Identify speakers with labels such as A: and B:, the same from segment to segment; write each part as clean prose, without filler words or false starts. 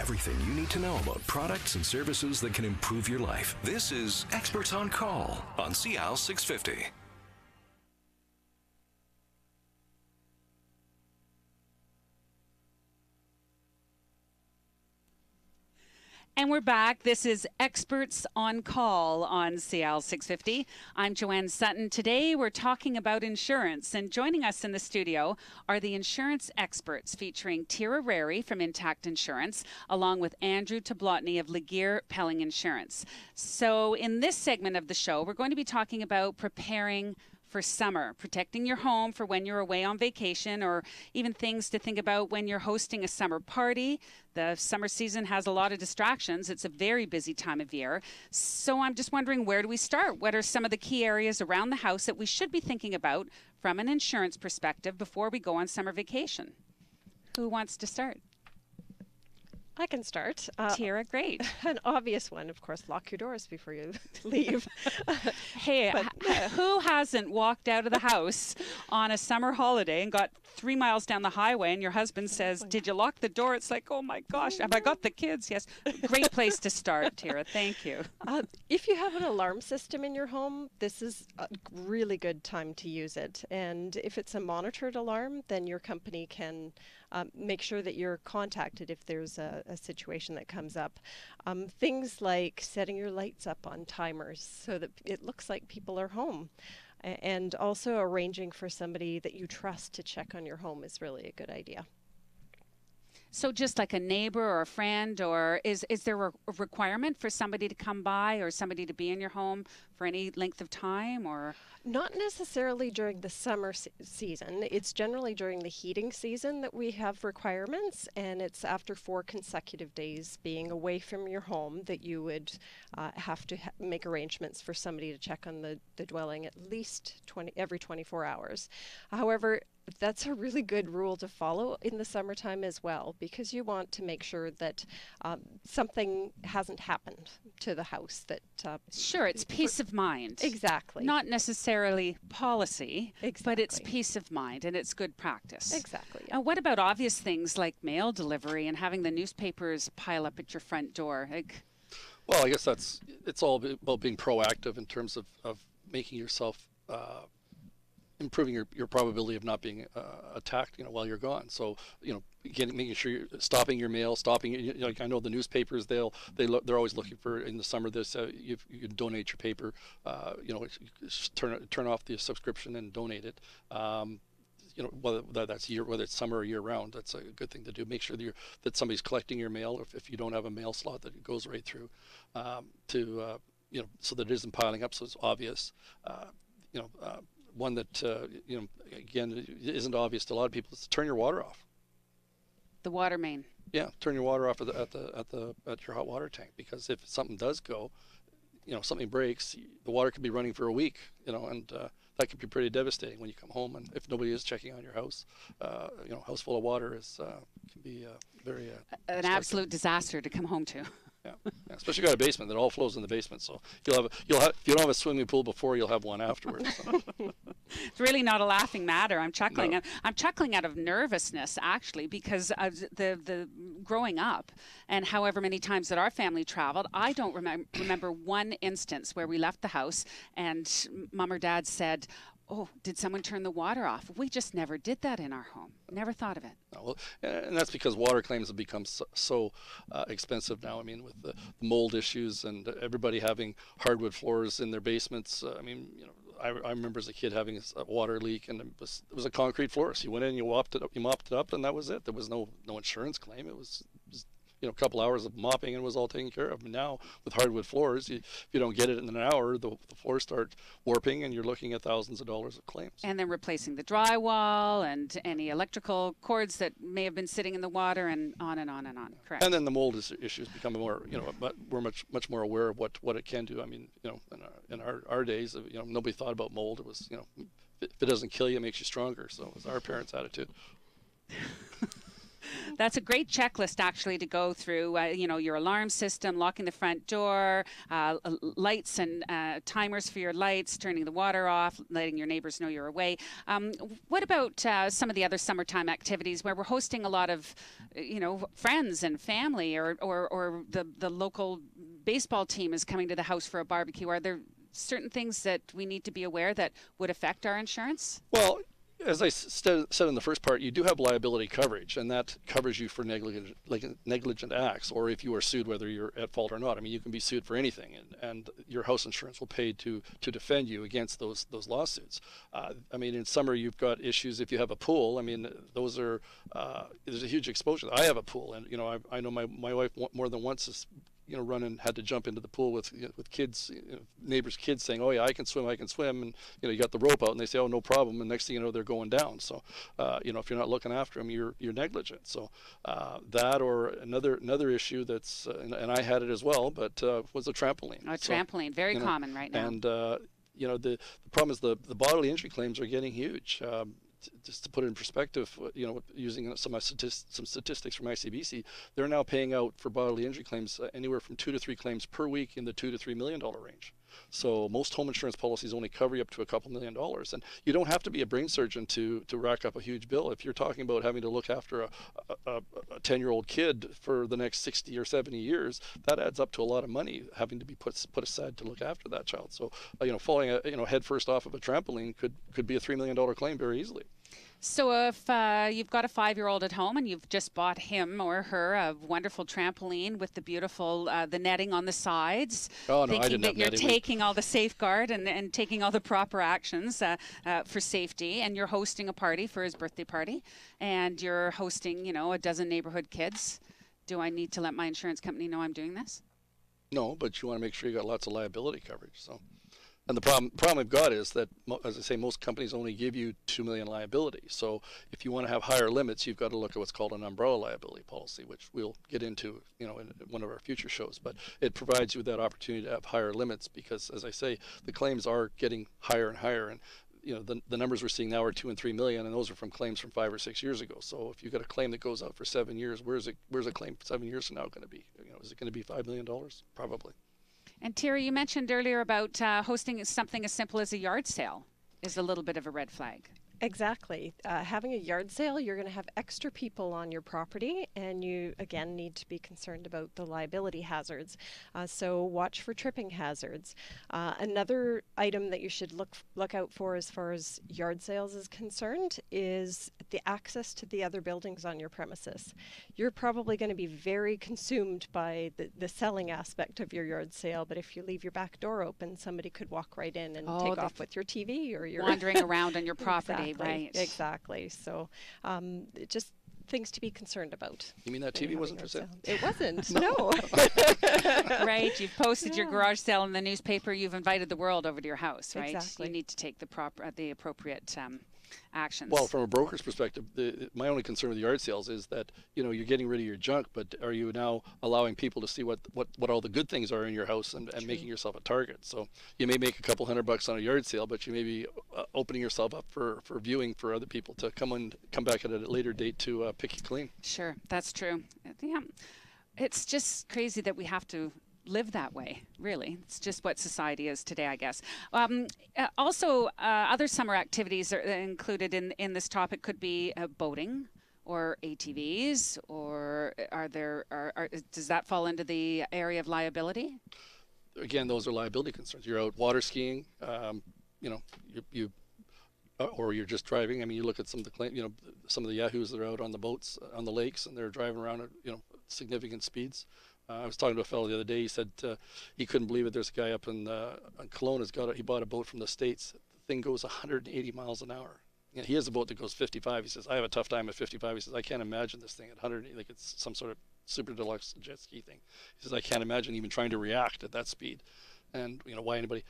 A: everything you need to know about products and services that can improve your life. This is Experts on Call on CL 650.
B: And we're back. This is Experts on Call on CL 650. I'm Joanne Sutton. Today we're talking about insurance, and joining us in the studio are the insurance experts featuring Tira Rary from IntactInsurance, along with Andrew Tablotny of Laguerre Pelling Insurance. So in this segment of the show, we're going to be talking about preparing for summer, protecting your home for when you're away on vacation, or even things to think about when you're hosting a summer party. The summer season has a lot of distractions. It's a very busy time of year. So I'm just wondering, where do we start? What are some of the key areas around the house that we should be thinking about from an insurance perspective before we go on summer vacation? Who wants to start?
C: I can start.
B: Tira, great.
C: An obvious one, of course, lock your doors before you leave.
B: Hey, who hasn't walked out of the house on a summer holiday and got 3 miles down the highway and your husband says, did you lock the door? It's like, oh my gosh, have I got the kids? Yes. Great place to start, Tira. Thank you.
C: If you have an alarm system in your home, this is a really good time to use it. And if it's a monitored alarm, then your company can make sure that you're contacted if there's a situation that comes up. Things like setting your lights up on timers so that it looks like people are home. And also arranging for somebody that you trust to check on your home is really a good idea.
B: So just like a neighbor or a friend, or is there a requirement for somebody to come by or somebody to be in your home for any length of time? Or
C: not necessarily during the summer season. It's generally during the heating season that we have requirements, and it's after 4 consecutive days being away from your home that you would have to make arrangements for somebody to check on the dwelling at least every 24 hours. However, that's a really good rule to follow in the summertime as well, because you want to make sure that something hasn't happened to the house. That
B: sure, it's peace of mind.
C: Exactly.
B: Not necessarily policy,
C: exactly,
B: but it's peace of mind, and it's good practice.
C: Exactly.
B: What about obvious things like mail delivery and having the newspapers pile up at your front door?
D: Well, I guess it's all about being proactive in terms of making yourself improving your probability of not being attacked, while you're gone. So, making sure you're stopping your mail, like I know the newspapers, they're always looking for in the summer this you can donate your paper, turn off the subscription and donate it. Whether it's summer or year round, that's a good thing to do. Make sure that somebody's collecting your mail, if you don't have a mail slot, that it goes right through, so that it isn't piling up, so it's obvious. One that again isn't obvious to a lot of people is to turn your water off.
B: The water main. Yeah,
D: turn your water off at your hot water tank, because if something does go, something breaks, the water could be running for a week, and that could be pretty devastating when you come home. And if nobody is checking on your house, house full of water can be very
B: an absolute disaster to come home to.
D: Yeah, especially if you got a basement that all flows in the basement. So you'll have if you don't have a swimming pool before, you'll have one afterwards. So.
B: It's really not a laughing matter. I'm chuckling.
D: No.
B: I'm chuckling out of nervousness, actually, because of the growing up and however many times that our family traveled, I don't remember one instance where we left the house and mom or dad said, oh, did someone turn the water off? We just never did that in our home. Never thought of it.
D: Well, and that's because water claims have become so expensive now. I mean, with the mold issues and everybody having hardwood floors in their basements. I remember as a kid having a water leak, and it was a concrete floor. So you went in, you mopped it up, and that was it. There was no insurance claim. It was a couple hours of mopping and it was all taken care of. And now with hardwood floors, if you don't get it in an hour, the floors start warping and you're looking at thousands of dollars of claims.
B: And then replacing the drywall and any electrical cords that may have been sitting in the water, and on and on and on. Correct.
D: And then the mold issues become more, but we're much more aware of what it can do. I mean, in our days, nobody thought about mold. It was, if it doesn't kill you, it makes you stronger. So it was our parents' attitude.
B: That's a great checklist actually to go through. You know, your alarm system, locking the front door, lights and timers for your lights, turning the water off, letting your neighbors know you're away. What about some of the other summertime activities where we're hosting a lot of, you know, friends and family, or the local baseball team is coming to the house for a barbecue? Are there certain things that we need to be aware that would affect our insurance?
D: Well, as I said in the first part, you do have liability coverage, and that covers you for negligent acts, or if you are sued, whether you're at fault or not. I mean, you can be sued for anything, and your house insurance will pay to defend you against those lawsuits. I mean, in summer, you've got issues if you have a pool. I mean, those are there's a huge exposure. I have a pool, and you know, I know my wife more than once has, you know, run and had to jump into the pool with kids, neighbors' kids saying, "Oh yeah, I can swim," and you know, you got the rope out, and they say, "Oh, no problem," and next thing you know, they're going down. So, you know, if you're not looking after them, you're negligent. So that, or another issue that's and I had it as well, but was a trampoline.
B: A trampoline, very common right now.
D: And you know, the problem is the bodily injury claims are getting huge. Just to put it in perspective, you know, using some statistics from ICBC, they're now paying out for bodily injury claims anywhere from 2 to 3 claims per week in the $2 to $3 million range. So most home insurance policies only cover you up to a couple $1 million, and you don't have to be a brain surgeon to rack up a huge bill. If you're talking about having to look after a 10-year-old kid for the next 60 or 70 years, that adds up to a lot of money having to be put aside to look after that child. So you know, falling head first off of a trampoline could be a $3 million claim very easily.
B: So if you've got a 5-year-old at home and you've just bought him or her a wonderful trampoline with the beautiful the netting on the sides, thinking that you're taking all the safeguard and taking all the proper actions for safety, and you're hosting a party for his birthday party, and you're hosting, you know, a dozen neighborhood kids, do I need to let my insurance company know I'm doing this?
D: No, but you want to make sure you got lots of liability coverage. So. And the problem we've got is that, as I say, most companies only give you $2 million liability. So if you want to have higher limits, you've got to look at what's called an umbrella liability policy, which we'll get into, you know, in one of our future shows. But it provides you with that opportunity to have higher limits because, as I say, the claims are getting higher and higher. And you know, the numbers we're seeing now are 2 and 3 million, and those are from claims from 5 or 6 years ago. So if you've got a claim that goes out for 7 years, where's a claim 7 years from now going to be? You know, is it going to be $5 million? Probably.
B: And Terry, you mentioned earlier about hosting something as simple as a yard sale is a little bit of a red flag.
C: Exactly. Having a yard sale, you're going to have extra people on your property, and you, again, need to be concerned about the liability hazards. So watch for tripping hazards. Another item that you should look out for as far as yard sales is concerned is the access to the other buildings on your premises. You're probably going to be very consumed by the selling aspect of your yard sale, but if you leave your back door open, somebody could walk right in and take off with your TV or your...
B: wandering around on your property.
C: Exactly,
B: right.
C: Exactly. So just things to be concerned about.
D: You mean that TV wasn't for sale?
C: It wasn't, no.
B: Right. You've posted your garage sale in the newspaper. You've invited the world over to your house, right?
C: Exactly.
B: You need to take the appropriate actions.
D: Well, from a broker's perspective, my only concern with yard sales is that, you know, you're getting rid of your junk, but are you now allowing people to see what all the good things are in your house and making yourself a target? So you may make a couple $100 on a yard sale, but you may be opening yourself up for viewing for other people to come back at a later date to pick you clean.
B: Sure, that's true. Yeah, it's just crazy that we have to live that way, really. It's just what society is today, I guess. Also, other summer activities are included in this topic could be boating or ATVs, or does that fall into the area of liability?
D: Again, those are liability concerns. You're out water skiing, you know, or you're just driving. I mean, you look at some of the yahoos that are out on the boats on the lakes, and they're driving around at, you know, significant speeds. I was talking to a fellow the other day. He said he couldn't believe it. There's a guy up in Kelowna he bought a boat from the States. The thing goes 180 miles an hour. You know, he has a boat that goes 55. He says, I have a tough time at 55. He says, I can't imagine this thing at 100, like it's some sort of super deluxe jet ski thing. He says, I can't imagine even trying to react at that speed. And you know, why anybody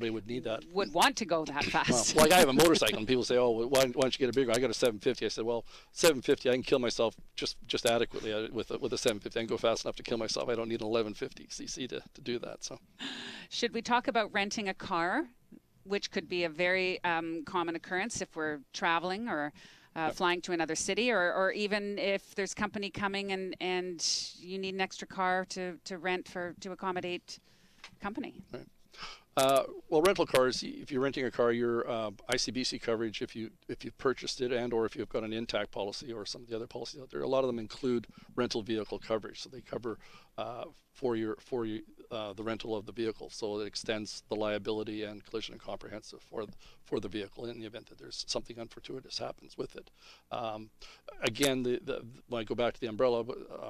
D: would need that?
B: Would want to go that fast.
D: Well, like I have a motorcycle, and people say, "Oh, well, why don't you get a bigger?" I got a 750. I said, "Well, 750, I can kill myself just adequately with a 750. I can go fast enough to kill myself. I don't need an 1150 cc to do that." So,
B: should we talk about renting a car, which could be a very common occurrence if we're traveling or flying to another city, or even if there's company coming and you need an extra car to rent to accommodate company.
D: Right. Well, rental cars, if you're renting a car, your ICBC coverage, if you've purchased it and or if you've got an Intact policy or some of the other policies out there, a lot of them include rental vehicle coverage. So they cover the rental of the vehicle. So it extends the liability and collision and comprehensive for the vehicle in the event that there's something unfortuitous happens with it. Again, when I go back to the umbrella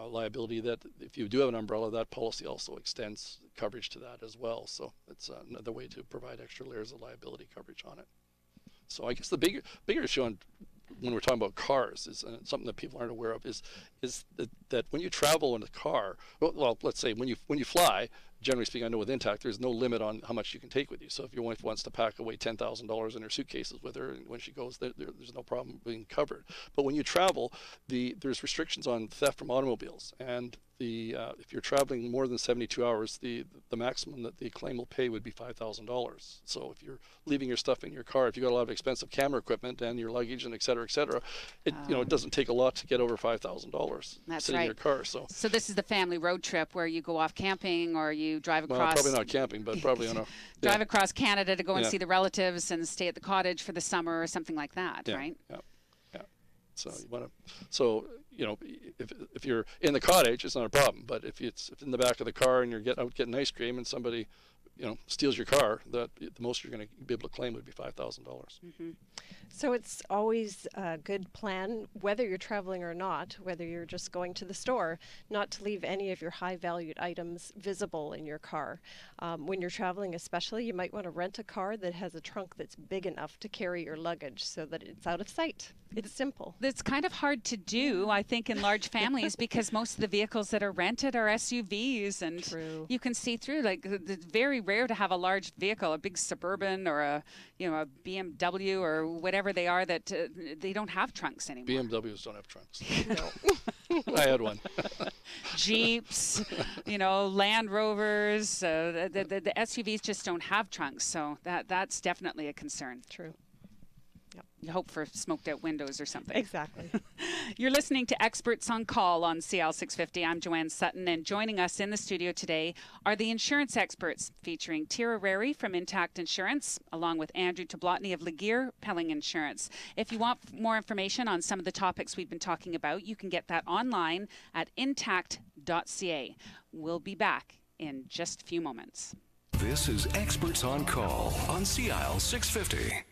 D: liability, that if you do have an umbrella, that policy also extends coverage to that as well. So it's another way to provide extra layers of liability coverage on it. So I guess the bigger issue when we're talking about cars is something that people aren't aware of is that when you travel in a car, well, let's say when you fly, generally speaking, I know with Intact, there's no limit on how much you can take with you. So if your wife wants to pack away $10,000 in her suitcases with her, and when she goes, there's no problem being covered. But when you travel, there's restrictions on theft from automobiles, and if you're traveling more than 72 hours, the maximum that the claim will pay would be $5,000. So if you're leaving your stuff in your car, if you've got a lot of expensive camera equipment and your luggage and et cetera, it doesn't take a lot to get over $5,000 sitting in your car. So
B: this is the family road trip where you go off camping, or you drive across.
D: Well, probably not camping, but probably on a
B: drive across Canada to go and see the relatives and stay at the cottage for the summer or something like that, right?
D: Yeah. So you want to. So if you're in the cottage, it's not a problem. But if it's in the back of the car and you're out getting ice cream and somebody, steals your car, the most you're going to be able to claim would be $5,000.
B: Mm-hmm.
C: So it's always a good plan, whether you're traveling or not, whether you're just going to the store, not to leave any of your high-valued items visible in your car. When you're traveling especially, you might want to rent a car that has a trunk that's big enough to carry your luggage so that it's out of sight. It's simple.
B: It's kind of hard to do, I think, in large families because most of the vehicles that are rented are SUVs, and you can see through. Like, it's very rare to have a large vehicle, a big Suburban or a BMW or whatever they are, that they don't have trunks anymore.
D: BMWs don't have trunks. No. I had one.
B: Jeeps, Land Rovers, the SUVs just don't have trunks, so that's definitely a concern.
C: True. Yep.
B: You hope for smoked out windows or something.
C: Exactly.
B: You're listening to Experts on Call on CL 650. I'm Joanne Sutton, and joining us in the studio today are the insurance experts, featuring Tira Rary from IntactInsurance, along with Andrew Tablotny of Laguerre Pelling Insurance. If you want more information on some of the topics we've been talking about, you can get that online at intact.ca. We'll be back in just a few moments.
A: This is Experts on Call on CL 650.